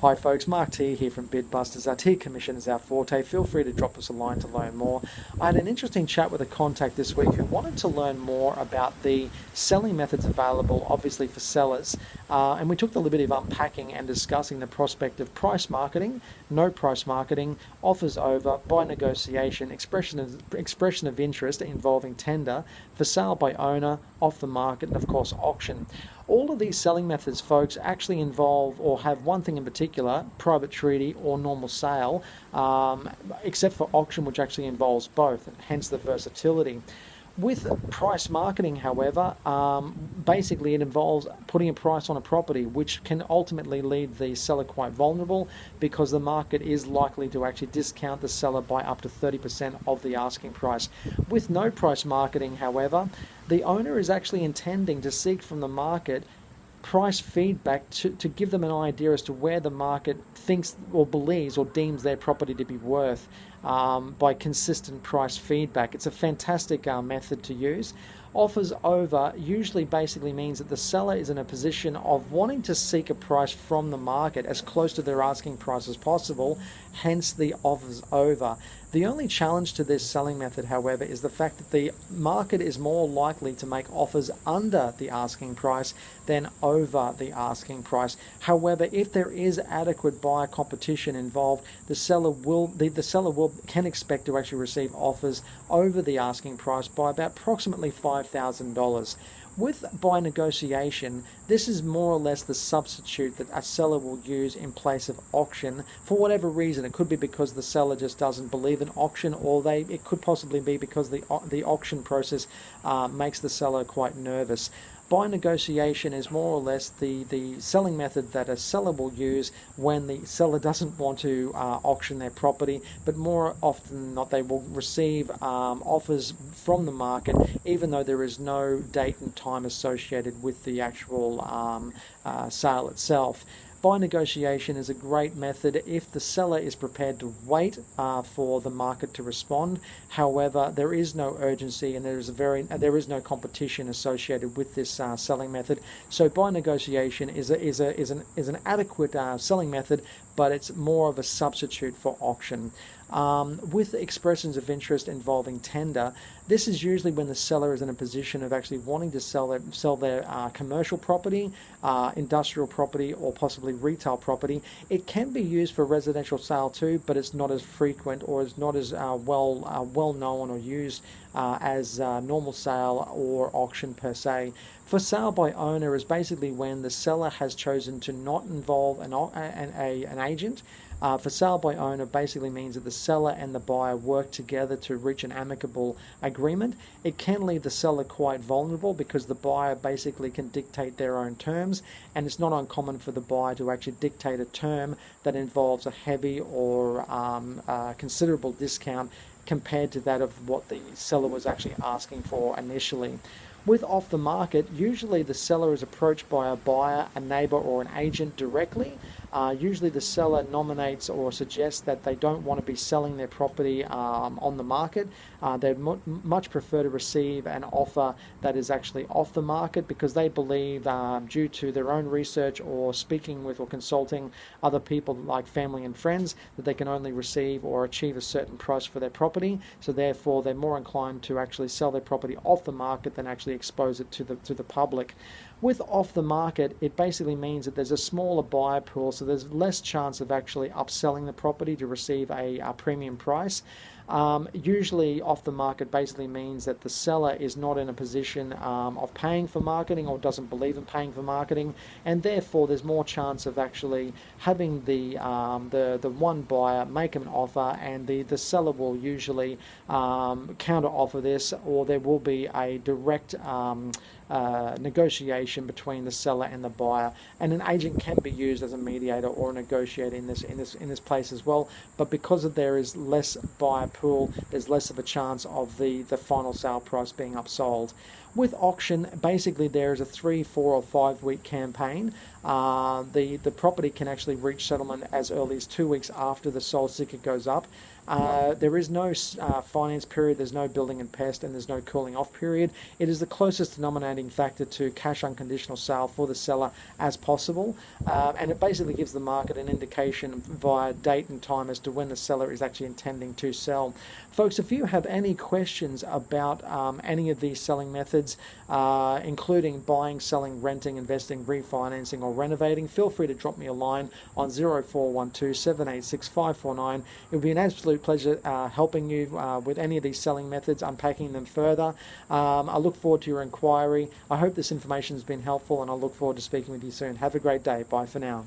Hi folks, Mark T here from Bidbusters. Our T commission is our forte. Feel free to drop us a line to learn more. I had an interesting chat with a contact this week who wanted to learn more about the selling methods available, obviously for sellers. And we took the liberty of unpacking and discussing the prospect of price marketing, no price marketing, offers over, by negotiation, expression of interest involving tender, for sale by owner, off the market, and of course auction. All of these selling methods, folks, actually involve or have one thing in particular: private treaty or normal sale, except for auction, which actually involves both, hence the versatility. With price marketing, however, basically it involves putting a price on a property, which can ultimately leave the seller quite vulnerable because the market is likely to actually discount the seller by up to 30% of the asking price. With no price marketing, however, the owner is actually intending to seek from the market price feedback to give them an idea as to where the market thinks or believes or deems their property to be worth by consistent price feedback. It's a fantastic method to use. Offers over usually basically means that the seller is in a position of wanting to seek a price from the market as close to their asking price as possible, hence the offers over. The only challenge to this selling method, however, is the fact that the market is more likely to make offers under the asking price than over the asking price. However, if there is adequate buyer competition involved, the seller can expect to actually receive offers over the asking price by about approximately $5,000. With by negotiation, this is more or less the substitute that a seller will use in place of auction for whatever reason. It could be because the seller just doesn't believe in auction, or it could possibly be because the auction process makes the seller quite nervous. By negotiation is more or less the selling method that a seller will use when the seller doesn't want to auction their property, but more often than not they will receive offers from the market, even though there is no date and time associated with the actual sale itself. By negotiation is a great method if the seller is prepared to wait for the market to respond. However, there is no urgency and there is no competition associated with this selling method. So by negotiation is an adequate selling method, but it's more of a substitute for auction. With expressions of interest involving tender, this is usually when the seller is in a position of actually wanting to sell their commercial property, industrial property, or possibly retail property. It can be used for residential sale too, but it's not as frequent or is not as well known or used as normal sale or auction per se. For sale by owner is basically when the seller has chosen to not involve an agent. For sale by owner basically means that the seller and the buyer work together to reach an amicable agreement. It can leave the seller quite vulnerable because the buyer basically can dictate their own terms, and it's not uncommon for the buyer to actually dictate a term that involves a heavy or considerable discount compared to that of what the seller was actually asking for initially. With off the market, usually the seller is approached by a buyer, a neighbour, or an agent directly. Usually the seller nominates or suggests that they don't want to be selling their property on the market. They'd much prefer to receive an offer that is actually off the market because they believe, due to their own research or speaking with or consulting other people like family and friends, that they can only receive or achieve a certain price for their property. So therefore they're more inclined to actually sell their property off the market than actually expose it to the public. With off the market, it basically means that there's a smaller buyer pool, so there's less chance of actually upselling the property to receive a premium price. Usually off the market basically means that the seller is not in a position of paying for marketing or doesn't believe in paying for marketing, and therefore there's more chance of actually having the one buyer make an offer, and the seller will usually counter offer this, or there will be a direct negotiation between the seller and the buyer, and an agent can be used as a mediator or a negotiator in this place as well. But because there is less buyer pool, there's less of a chance of the final sale price being upsold. With auction, basically there is a 3, 4, or 5 week campaign. The property can actually reach settlement as early as 2 weeks after the sold ticket goes up. There is no finance period, there's no building and pest, and there's no cooling off period. It is the closest denominating factor to cash unconditional sale for the seller as possible, and it basically gives the market an indication via date and time as to when the seller is actually intending to sell. Folks, if you have any questions about any of these selling methods, including buying, selling, renting, investing, refinancing, or renovating, feel free to drop me a line on 0412 786 549. It would be an absolute pleasure helping you with any of these selling methods, unpacking them further. I look forward to your inquiry. I hope this information has been helpful, and I look forward to speaking with you soon. Have a great day. Bye for now.